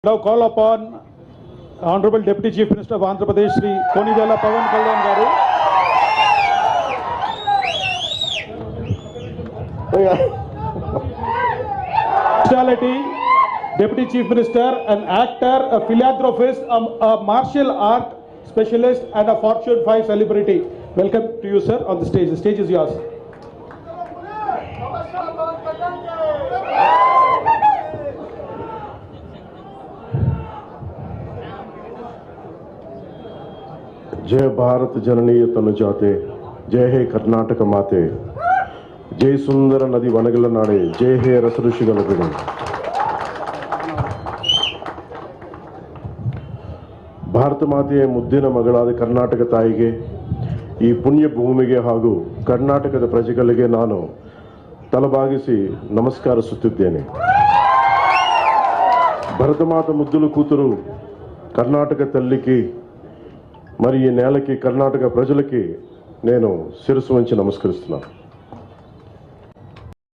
Now call upon Honorable Deputy Chief Minister of Andhra Pradesh, Shri Konijala Pawan Kalyan Garu. Speciality, Deputy Chief Minister, an actor, a philanthropist, a martial art specialist, and a Fortune 5 celebrity. Welcome to you, sir, on the stage. The stage is yours. जय भारत जननी तनुजाते, जय हे कर्नाटक माते, जय सुंदर नदी वनगल नाडे, जय हे रस ऋषिगल बिडे. ಭಾರತ ಮಾತೆಯ ಮುದ್ದಿನ ಮಗಳಾದ ಕರ್ನಾಟಕ ತಾಯಿಗೆ, ಈ ಪುಣ್ಯ ಭೂಮಿಗೆ ಹಾಗೂ ಕರ್ನಾಟಕದ ಪ್ರಜೆಗಳಿಗೆ ನಾನು ತಲೆಬಾಗಿಸಿ ನಮಸ್ಕರಿಸುತ್ತಿದ್ದೇನೆ. భరత మాత ముద్దులు కూతురు కర్ణాటక తల్లికి మరి ఈ నేలకి కర్ణాటక ప్రజలకి నేను శిరస్సు వంచి నమస్కరిస్తున్నాను.